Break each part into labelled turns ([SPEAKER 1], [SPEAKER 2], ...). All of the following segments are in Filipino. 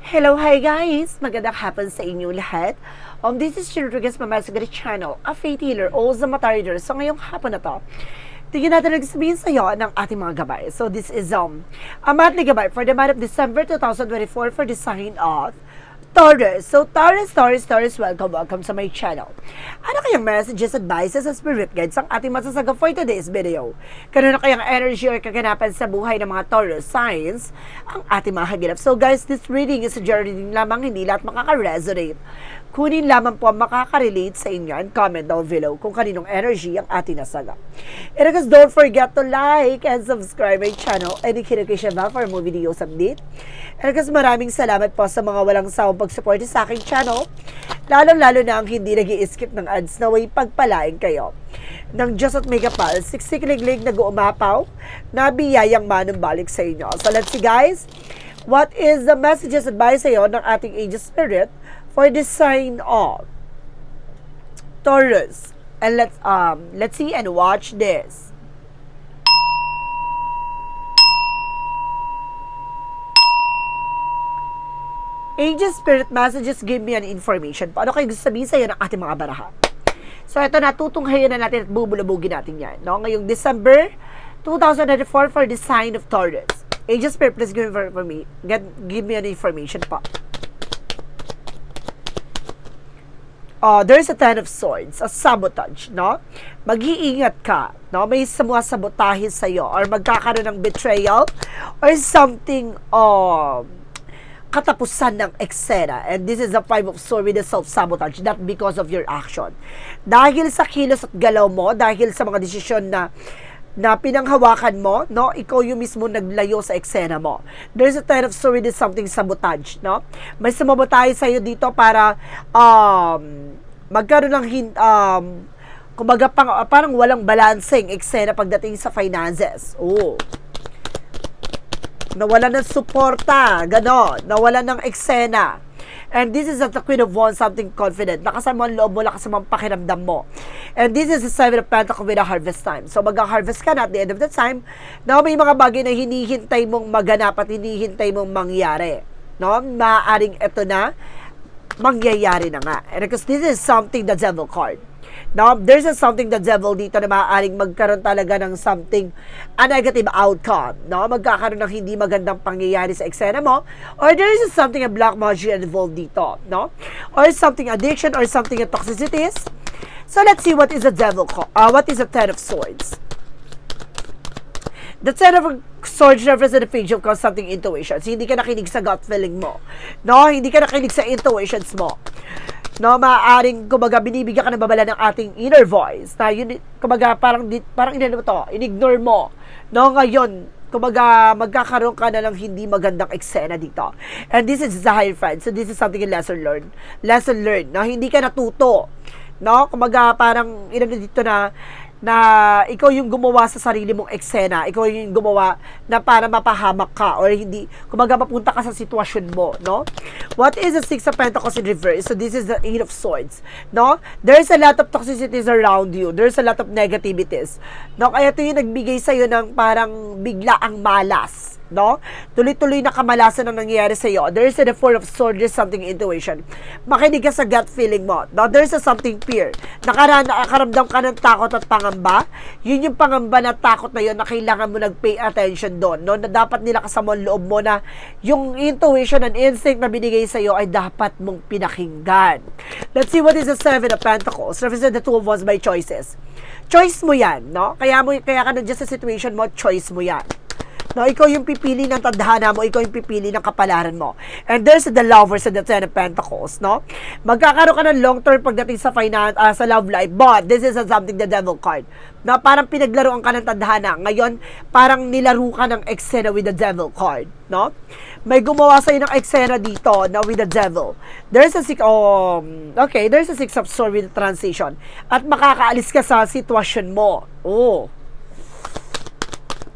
[SPEAKER 1] Hello, hi guys! Magandang hapon sa inyo lahat. This is Rodriguez Mamasagari Channel, a faith healer, o Zamatar reader. So ngayong hapon na to, tingin natin nagsabihin sa iyo ng ating mga gabay. So this is a monthly gabay for the month of December 2024 for the sign of Taurus. So Taurus, welcome sa my channel. Ano kayang messages, advices, and spirit guides ang ating masasaga for today's video? Kanino kayang energy or kaganapan sa buhay ng mga Taurus signs ang ating mga hagilap? So guys, this reading is a journey din lamang, hindi lahat makaka-resonate. Kunin lamang po ang makaka-relate sa inyo and comment down below kung kaninong energy ang ating nasaga. And guys, don't forget to like and subscribe my channel and hit the notification bell for more videos update. And guys, maraming salamat po sa mga walang sawang pag-support sa aking channel. Lalo-lalo na ang hindi nag-i-skip ng ads na way pagpalain kayo ng Diyos at may kapal, siksik-liglig nag-uumapaw na biyayang manumbalik sa inyo. So let's see guys, what is the messages advice sa iyo ng ating angel spirit for the sign of Taurus? And let's see and watch this. Angel spirit messages give me an information. Paano kayo gusto sabihin sa iyo ng ating mga baraha? So ito, natutunghayan na natin at bubulabugin natin yan. No? Ngayong December 2024 for the sign of Taurus. Angel spirit, please give me an information pa. There's a Ten of Swords, a sabotage, no? Mag-iingat ka, no? May sabotahe sa iyo or magkakaroon ng betrayal or something katapusan ng eksena. And this is the Five of Swords with the self-sabotage, not because of your action. Dahil sa kilos at galaw mo, dahil sa mga desisyon na pinanghawakan mo, no? Ikaw yung mismo naglayo sa eksena mo. There's a Ten of Swords with something sabotage, no? May sumabotahe sa iyo dito para magkaroon ng kumbaga parang walang balancing eksena pagdating sa finances. Nawala ng suporta, gano'n. Nawala ng eksena. And this is at the Queen of Wands, something confident. Nakasama ang loob mo, nakasama ang pakiramdam mo. And this is the Seven of Pentacles with a harvest time. So mag-harvest ka na at the end of the time, na may mga bagay na hinihintay mong maganap at hinihintay mong mangyari. No? Maaaring ito na, mangyayari na nga. And because this is something the Devil card. Now, there's something the devil dito na maaaring magkaroon talaga ng something, a negative outcome. No? Magkakaroon ng hindi magandang pangyayari sa eksena mo. Or there is something a black magic involved dito. No? Or something addiction or something a toxicities. So, let's see what is the devil, what is the Ten of Swords. The Ten of Swords represents the page of something intuitions. Hindi ka nakinig sa gut feeling mo. No? Hindi ka nakinig sa intuitions mo. No, maaaring kumbaga binibigyan ka ng babala ng ating inner voice. Na yun, kumbaga parang in-ignore mo. No, ngayon, kumbaga magkakaroon ka na ng hindi magandang eksena dito. And this is the higher friend. So this is something in lesson learned. Lesson learned. No, hindi ka natuto. No, kumbaga parang dito na ikaw yung gumawa sa sarili mong eksena, ikaw yung gumawa na para mapahamak ka or hindi, kumbaga mapunta ka sa sitwasyon mo, no? What is the Six of Pentacles in reverse? So this is the Eight of Swords, no? There's a lot of toxicities around you. There's a lot of negativities, no? Kaya ito yung nagbigay sa'yo ng parang bigla ang malas, no? Tuloy-tuloy na kamalasan ang nangyayari sa'yo. There's a Four of Swords, there's something intuition. Makinig ka sa gut feeling mo, no? There's a something fear. Nakaramdam ka ng takot at pangamba. Yun yung pangamba na takot na yun na kailangan mo nag-pay attention doon, no? Na dapat nila kasama ang loob mo na yung intuition and instinct na binigay sa'yo ay dapat mong pinakinggan. Let's see what is the Seven of Pentacles. Represent the Two of Wands by choices. Choice mo yan, no? Kaya ka nandiyan sa situation mo, choice mo yan. No, ikaw yung pipili ng tadhana mo, ikaw yung pipili ng kapalaran mo. And there's the Lovers and the Ten of Pentacles, no? Magkakaroon ka ng long-term pagdating sa sa love life, but this is something the Devil card. No, parang pinaglaruan ka ng tadhana. Ngayon, parang nilaro ka ng eksena with the Devil card, no? May gumawa sa'yo ng eksena dito na with the Devil. There's a Six of Swords with the transition. At makakaalis ka sa sitwasyon mo.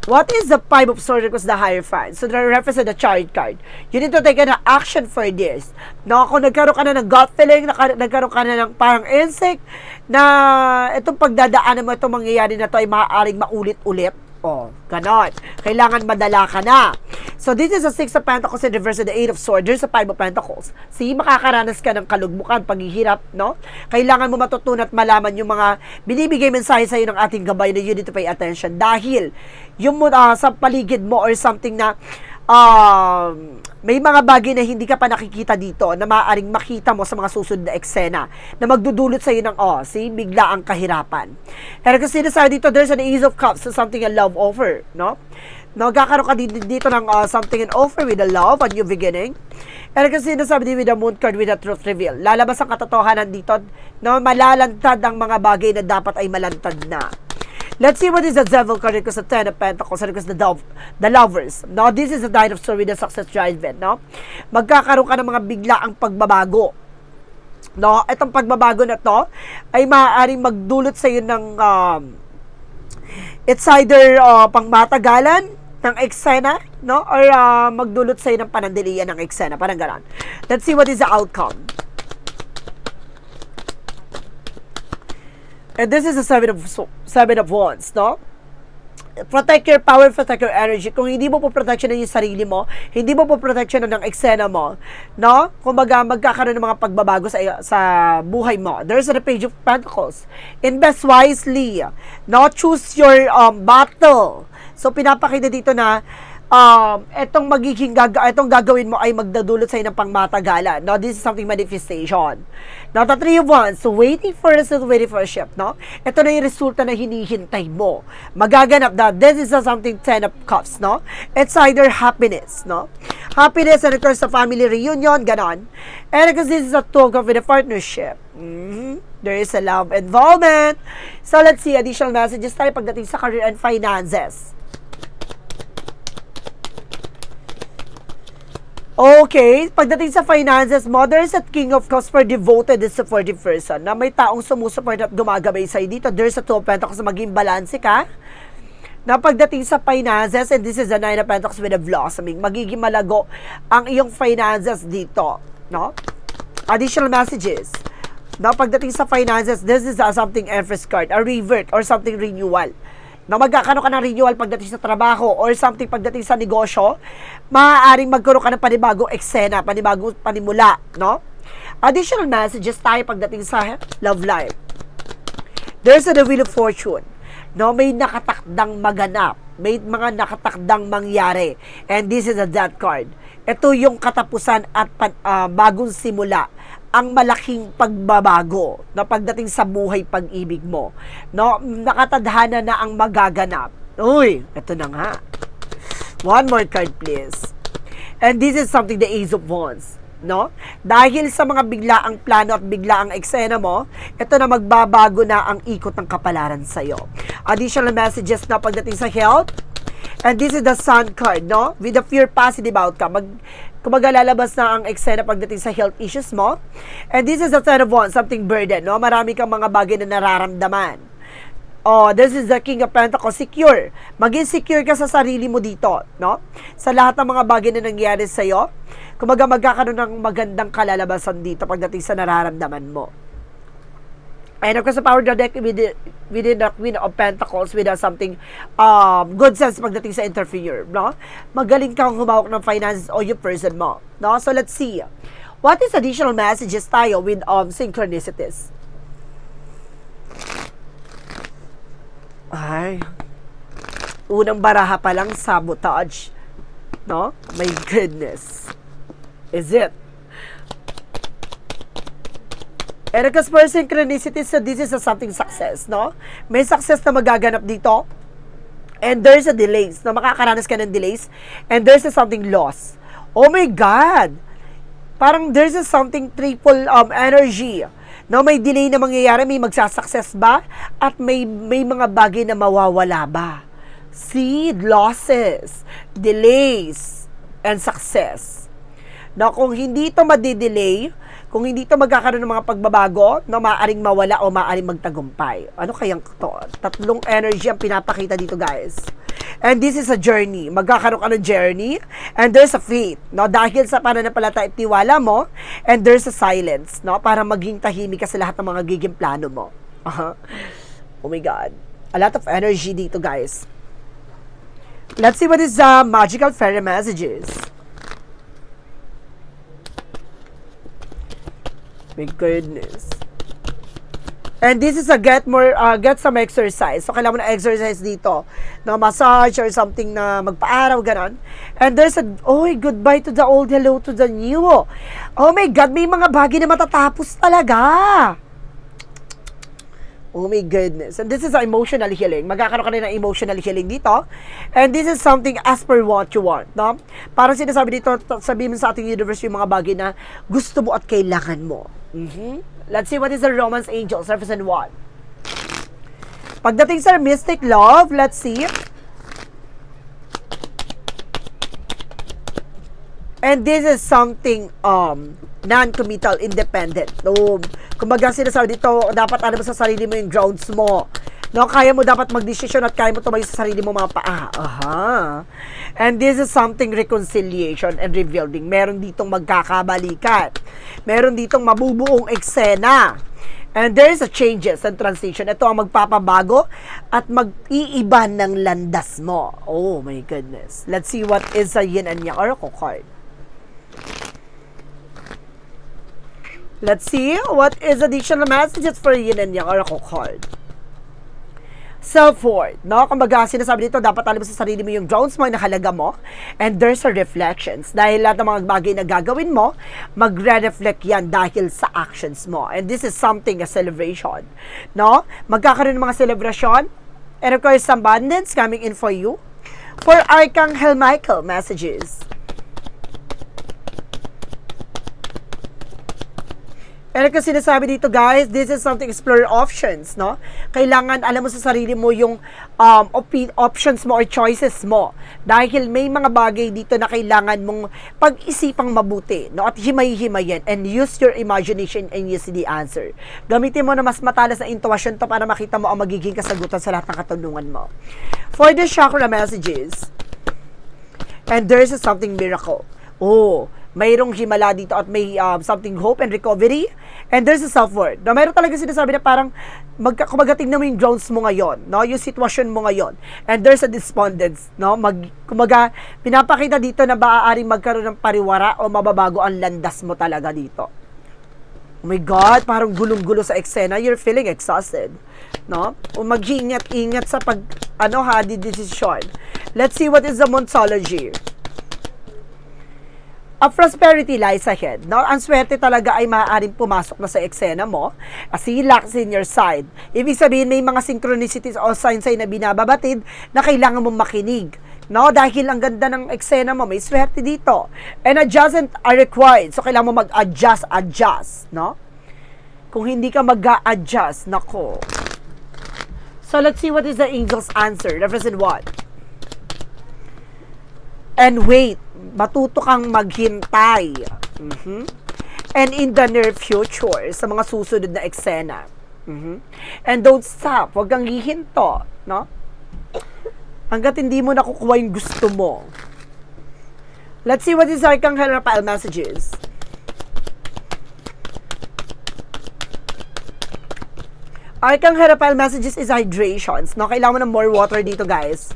[SPEAKER 1] What is the Five of Swords equals the Hierophant? So, represent the Chariot card. You need to take an action for this. No, kung nagkaroon ka na ng gut feeling, nagkaroon ka na ng parang insect, na itong pagdadaanan mo, itong mangyayari na to ay maaaring maulit-ulit. Oh, ganon. Kailangan madala ka na. So, this is a 6 of Pentacles in reverse and the 8 of Swords. There's a 5 of Pentacles. See, makakaranas ka ng kalugbukan, paghihirap, no? Kailangan mo matutunan at malaman yung mga binibigay mensahe sa'yo ng ating gabay na you need to pay attention. Dahil, yung sa paligid mo or something na may mga bagay na hindi ka pa nakikita dito na maaaring makita mo sa mga susunod na eksena na magdudulot sa iyo ng bigla ang kahirapan. Pero kasi sinasabi dito, there's an Ace of Cups, so something a love offer, no? Nagkakaroon ka dito ng something an offer with a love, a new beginning. Pero kasi sinasabi dito with the Moon card, with the truth reveal. Lalabas ang katotohanan dito, no? Malalantad ang mga bagay na dapat ay malantad na. Let's see what is the Devil card because the 10 of Pentacles and because the Lovers. Now, this is the Nine of Swords with the Success Driven, no? Magkakaroon ka ng mga biglaang pagbabago. No? Itong pagbabago na to ay maaaring magdulot sa iyo ng it's either pangmatagalan ng eksena, no? Or magdulot sa iyo ng panandalian ng eksena, parang gano'n. Let's see what is the outcome. And this is the seven of Wands, no? Protect your power, protect your energy. Kung hindi mo po protection yung sarili mo, hindi mo po protection ng eksena mo, no? Kumbaga, magkakaroon ng mga pagbabago sa buhay mo. There's a Page of Pentacles. Invest wisely. No? Choose your battle. So, pinapakita dito na itong gagawin mo ay magdadulot sa ng pangmatagalan. No? This is something manifestation. Now, the 3 of Wands, so waiting for a ship, no? Ito na yung resulta na hinihintay mo. Magaganap na, this is something 10 of Cups, no? It's either happiness, no? Happiness and of course, the family reunion, ganon. And because this is a talk of a partnership. There is a love involvement. So, let's see, additional messages tayo pagdating sa career and finances. Okay, pagdating sa finances mo, there's a King of Cups for devoted and supportive person na may taong sumusuport at gumagabay sa'yo dito. There's a 2 of Pentacles na maging balanse ka. Na pagdating sa finances, and this is the 9 of Pentacles with a blossoming, magiging malago ang iyong finances dito. No? Additional messages. Na pagdating sa finances, this is something Empress card, a revert or something renewal. Na magkakaroon ka ng renewal pagdating sa trabaho or something pagdating sa negosyo, maaaring magkaroon ka ng panibagong eksena, panibagong panimula, no? Additional messages tayo pagdating sa love life. There's a Wheel of Fortune, no? May nakatakdang maganap, may mga nakatakdang mangyari, and this is a Death card. Ito yung katapusan at bagong simula, ang malaking pagbabago na pagdating sa buhay pag-ibig mo. No? Nakatadhana na ang magaganap. Uy, ito na nga. One more card, please. And this is something, the Ace of Wands. No? Dahil sa mga biglaang plano at biglaang eksena mo, ito na magbabago na ang ikot ng kapalaran sa'yo. Additional messages na pagdating sa health. And this is the Sun card, no? With the fear positive outcome. Kumbaga lalabas na ang eksena pagdating sa health issues mo. And this is the 10 of Wands, something burden, no? Marami kang mga bagay na nararamdaman. Oh, this is the King of Pentacles, secure. Maging secure ka sa sarili mo dito, no? Sa lahat ng mga bagay na nangyari sa'yo, kumbaga magkakaroon ng magandang kalalabasan dito pagdating sa nararamdaman mo. And of course, the power of the deck within the Queen of Pentacles with something good sense pagdating sa entrepreneur, no? Magaling kang humawak ng finances o yung person mo, no? So, let's see. What is additional messages tayo with synchronicities? Ay, unang baraha pa lang, sabotage, no? My goodness. Is it? And because for synchronicity, so this is something success, no? May success na magaganap dito. And there's a delays, na makakaranas ka ng delays. And there's something loss. Oh my God! Parang there's something triple energy. No, may delay na mangyayari, may magsasuccess ba? At may mga bagay na mawawala ba? See, losses, delays, and success. Na kung hindi ito madidelay, kung hindi ito magkakaroon ng mga pagbabago, no, maaaring mawala o maaaring magtagumpay. Ano kayang to? Tatlong energy ang pinapakita dito, guys. And this is a journey. Magkakaroon ka ng journey, and there's a faith, no? Dahil sa pananampalataya at tiwala mo, and there's a silence, no? Para maging tahimik ka sa lahat ng mga giging plano mo. Oh my God. A lot of energy dito, guys. Let's see what is the magical fairy messages. My goodness. And this is a get some exercise. So, kailangan mo na exercise dito. Na massage or something na magpa-araw, ganon. And there's a, goodbye to the old, hello to the new. Oh my God, may mga bagay na matatapos talaga. Oh my goodness. And this is an emotional healing. Magkakaroon ka rin ng emotional healing dito. And this is something as per what you want. No? Parang sinasabi dito, sabihin mo sa ating universe yung mga bagay na gusto mo at kailangan mo. Let's see what is the romance angel, surface and what. Pagdating sa mystic love, let's see. And this is something non-committal, independent. Kumbaga sinasabi dito, dapat alam mo sa sarili mo yung grounds mo. No, kaya mo dapat magdesisyon at kaya mo tumayo sa sarili mo mga paa. And this is something reconciliation and rebuilding. Meron ditong magkakabalikan. Meron ditong mabubuong eksena. And there is a changes and transition. Ito ang magpapabago at mag-iiba ng landas mo. Oh my goodness. Let's see what is a yin and yang oracle card. Let's see what is additional messages for yin and yang oracle card. Self-worth, no? Kumbaga, sinasabi dito, dapat alam mo sa sarili mo yung grounds mo, yung halaga mo, and there's a reflections. Dahil lahat ng mga bagay na gagawin mo, magre-reflect yan dahil sa actions mo. And this is something, a celebration, no? Magkakaroon ng mga celebration, and of course, abundance coming in for you. For Archangel Michael messages. Pero kasi sinasabi dito guys, this is something explore options, no? Kailangan alam mo sa sarili mo yung options mo or choices mo. Dahil may mga bagay dito na kailangan mong pag-isipang mabuti, no? At himay-himayin and use your imagination and use the answer. Gamitin mo na mas matalas na intuition to para makita mo ang magiging kasagutan sa lahat ng katanungan mo. For the chakra messages, and there is something miracle. Mayroong himala dito at may something hope and recovery. And there's a self-worth. No, mayroon talaga sinasabi na parang kumbaga tingnan mo yung grounds mo ngayon, no? Yung sitwasyon mo ngayon. And there's a despondence, no? Kumbaga, pinapakita dito na maaaring magkaroon ng pariwara o mababago ang landas mo talaga dito. Oh my God, parang gulong-gulo sa eksena. You're feeling exhausted, no? O mag-ingat-ingat sa decision. Let's see what is the Monthology. A prosperity lies ahead. No? Ang swerte talaga ay maaaring pumasok na sa eksena mo as he lacks in your side. Ibig sabihin, may mga synchronicities o signs na binababatid na kailangan mong makinig. No? Dahil ang ganda ng eksena mo, may swerte dito. And adjustments are required. So, kailangan mo mag-adjust. No? Kung hindi ka mag-a-adjust, nako. So, let's see what is the angel's answer. Represent what? And wait. Matuto kang maghintay. And in the near future, sa mga susunod na eksena. And don't stop. Huwag kang hihinto. No? Hanggat hindi mo nakukuha yung gusto mo. Let's see what is Archangel Raphael messages. Archangel Raphael messages is hydrations. No? Kailangan mo ng more water dito, guys.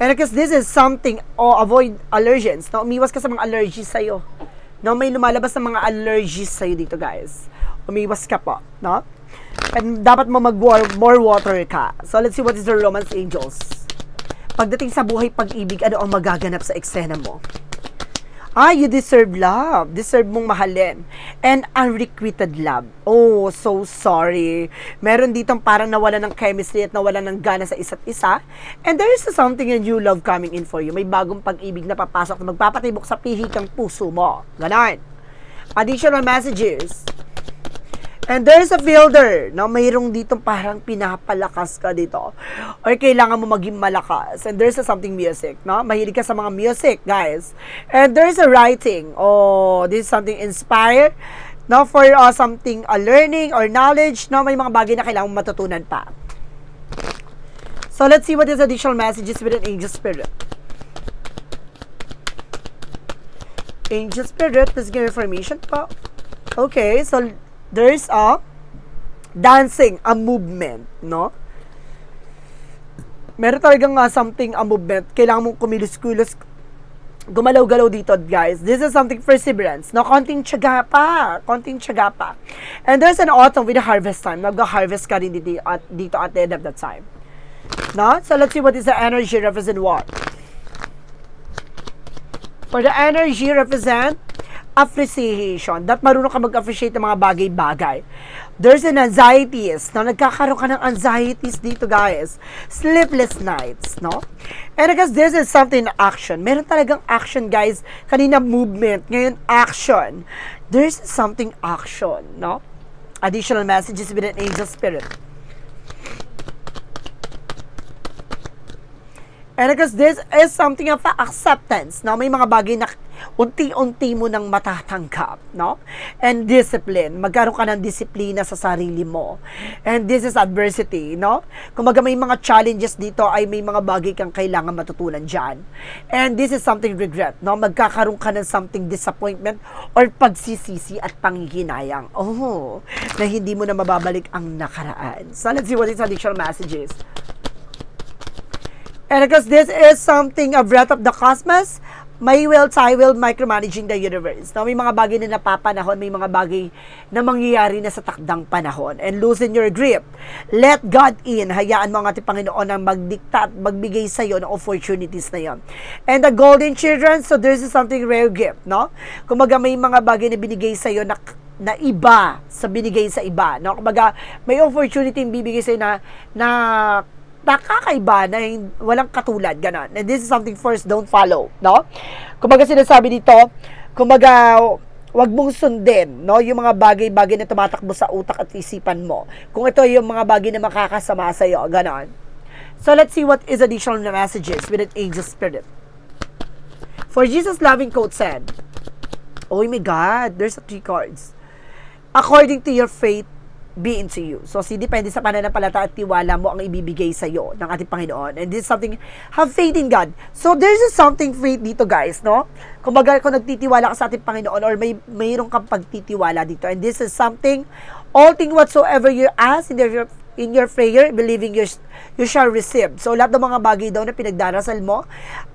[SPEAKER 1] And because this is something, avoid allergens. No? Umiwas ka sa mga allergies sa'yo. No? May lumalabas na mga allergies sa'yo dito, guys. Umiwas ka po. No? And dapat mo more water ka. So, let's see what is the romance angels. Pagdating sa buhay pag-ibig, ano ang magaganap sa eksena mo? You deserve love. Deserve mong mahalin. And unrequited love. Oh, so sorry. Meron ditong parang nawala ng chemistry at nawala ng gana sa isa't isa. And there is something a new love coming in for you. May bagong pag-ibig na papasok na magpapatibok sa pihikang puso mo. Ganon. Additional messages. And there's a fielder, no? Mayroong ditong parang pinapalakas ka dito. Or kailangan mo maging malakas. And there's a something music, no? Mahilig ka sa mga music, guys. And there's a writing. This is something inspired, no? For something, learning or knowledge, no? May mga bagay na kailangan mo matutunan pa. So, let's see what is additional messages with an angel spirit. Angel spirit, please give information po. Okay, so there's a dancing, a movement, no? Meron talagang something, a movement. Kailangan mong kumilos-kulos, gumalaw-galaw dito, guys. This is something perseverance. No, konting tiyaga pa. Konting tiyaga pa. And there's an autumn with a harvest time. Nag-harvest ka rin dito at the end of that time. No? So, let's see what is the energy represent what. For the energy represent appreciation. That marunong ka mag-appreciate ng mga bagay-bagay. There's an anxieties. No? Nagkakaroon ka ng anxieties dito, guys. Sleepless nights, no? And I guess this is something action. Meron talagang action, guys. Kanina movement, ngayon action. There's something action, no? Additional messages with an angel spirit. And I guess this is something of acceptance, no? May mga bagay na unti-unti mo nang matatanggap, no? And discipline. Magkaroon ka ng disiplina sa sarili mo. And this is adversity, no? Kung may mga challenges dito, ay may mga bagay kang kailangan matutunan dyan. And this is something regret, no? Magkakaroon ka ng something disappointment or pagsisisi at panghihinayang. Oh, na hindi mo na mababalik ang nakaraan. So, let's see what is additional messages. And because this is something a breath of the cosmos, may will, I will, micromanaging the universe. No, may mga bagay na napapanahon, may mga bagay na mangyayari na sa takdang panahon. And loosen your grip. Let God in. Hayaan mo ang ating Panginoon na magdikta at magbigay sa iyo ng opportunities na yon. And the golden children, so there's something rare gift, no? Kumaga may mga bagay na binigay sa iyo na iba sa binigay sa iba, no? Kumaga may opportunity yung bibigay sa iyo na nakakaiba na walang katulad, ganon. And this is something first, don't follow, no? Kumbaga sinasabi dito, kumbaga, wag mong sundin, no? Yung mga bagay-bagay na tumatakbo sa utak at isipan mo. Kung ito yung mga bagay na makakasama sa'yo, ganon. So, let's see what is additional messages with an angel spirit. For Jesus' loving quote said, oh my God, there's 3 cards. According to your faith, be into you. So, depende sa pananampalataya at tiwala mo ang ibibigay sa iyo ng ating Panginoon. And this is something, have faith in God. So, there's something faith dito, guys, no? Kumbaga, kung nagtitiwala ka sa ating Panginoon or mayroon kang pagtitiwala dito. And this is something, all things whatsoever you ask in your prayer, believing you shall receive. So, lahat ng mga bagay daw na pinagdarasal mo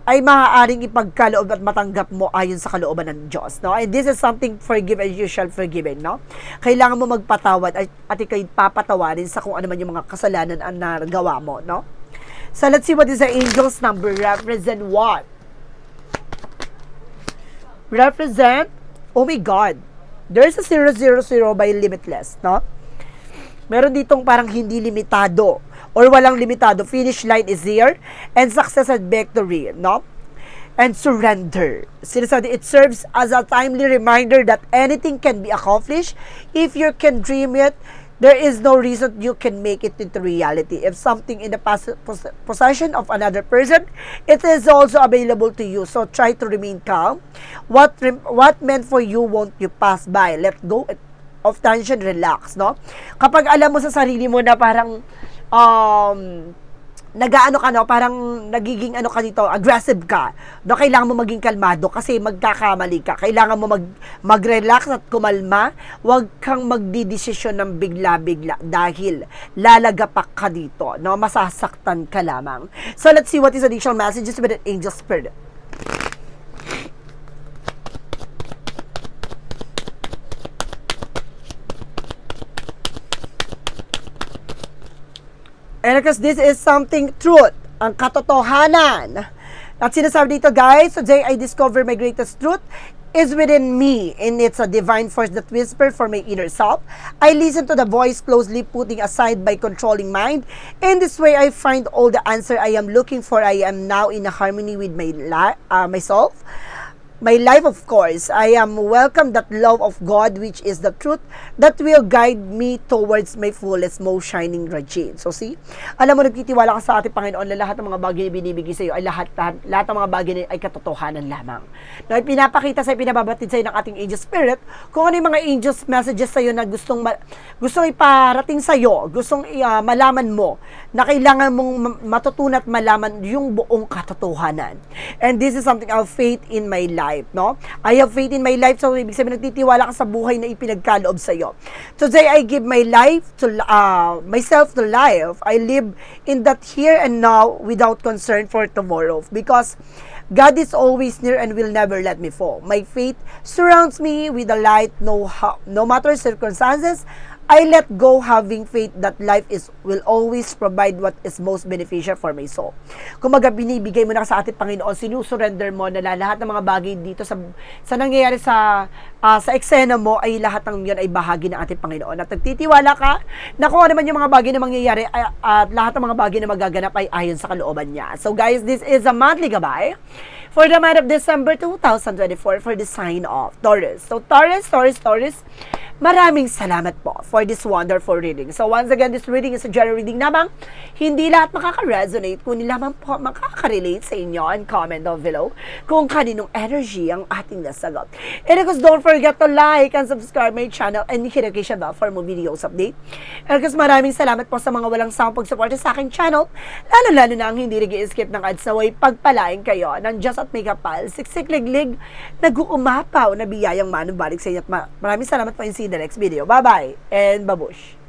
[SPEAKER 1] ay maaaring ipagkaloob at matanggap mo ayon sa kalooban ng Diyos, no? And this is something forgive and you shall forgiven, no? Kailangan mo magpatawad at ikay papatawarin sa kung ano man yung mga kasalanan ang nagawa mo, no? So, let's see what is the angel's number represent what? Represent, oh my God, there's a 000 by limitless, no? Meron ditong parang hindi limitado or walang limitado. Finish line is here and success and victory, no? And surrender. Sinasabi, it serves as a timely reminder that anything can be accomplished if you can dream it. There is no reason you can make it into reality. If something in the possession of another person, it is also available to you. So try to remain calm. What meant for you won't you pass by. Let go of tension, relax, no? Kapag alam mo sa sarili mo na parang nagaano ka, no? Parang nagiging ano ka dito, aggressive ka, no? Kailangan mo maging kalmado kasi magkakamali ka. Kailangan mo mag-relax at kumalma. Huwag kang magdidesisyon ng bigla-bigla dahil lalagapak ka dito, no? Masasaktan ka lamang. So, let's see what is additional messages with an angel spirit. And because this is something truth, ang katotohanan. At sinasabi dito, guys, today I discover my greatest truth is within me, and it's a divine force that whispers for my inner self. I listen to the voice closely, putting aside my controlling mind. In this way, I find all the answer I am looking for. I am now in a harmony with myself. My life, of course, I am welcome that love of God, which is the truth, that will guide me towards my fullest, most shining radiance. So, see? Alam mo, nagtitiwala ka sa ating Panginoon na lahat ng mga bagay na binibigay sa iyo ay lahat ng mga bagay na ay katotohanan lamang. Na pinapakita sa pinababatid sa iyo ng ating angel spirit kung ano yung mga angels messages sa iyo na gustong iparating sa iyo, gustong malaman mo na kailangan mong matutunan at malaman yung buong katotohanan. And this is something of faith in my life. life, no? I have faith in my life, so ibig sabihin nagtitiwala ka sa buhay na ipinagkaloob sa iyo. Today, I give my life to myself to life. I live in that here and now without concern for tomorrow, because God is always near and will never let me fall. My faith surrounds me with a light, no matter circumstances. I let go, having faith that life will always provide what is most beneficial for my soul. Kumaga, binibigay mo na sa ating Panginoon, sinusurrender mo na lahat ng mga bagay dito sa nangyayari sa eksena mo, ay lahat ng yun ay bahagi ng ating Panginoon. At nagtitiwala ka na kung ano man yung mga bagay na mangyayari at lahat ng mga bagay na magaganap ay ayon sa kalooban niya. So guys, this is a monthly gabay for the month of December 2024 for the sign of Taurus. So Taurus, maraming salamat po for this wonderful reading. So once again, this reading is a general reading namang hindi lahat makaka-resonate, kundi lamang po makaka-relate sa inyo, and comment down below kung kaninong energy ang ating nasagot. And of course, don't forget to like and subscribe my channel and hit the notification bell for more videos update. And of course, maraming salamat po sa mga walang sawang pag-support sa aking channel, lalo-lalo na ang hindi nag-i-skip ng ads, na way pagpalain kayo ng Diyos at may kapal, siksik-liglig, nag-uumapaw na biyayang manubalik sa inyo. At maraming salamat po, and see you in the next video. Bye-bye and babush!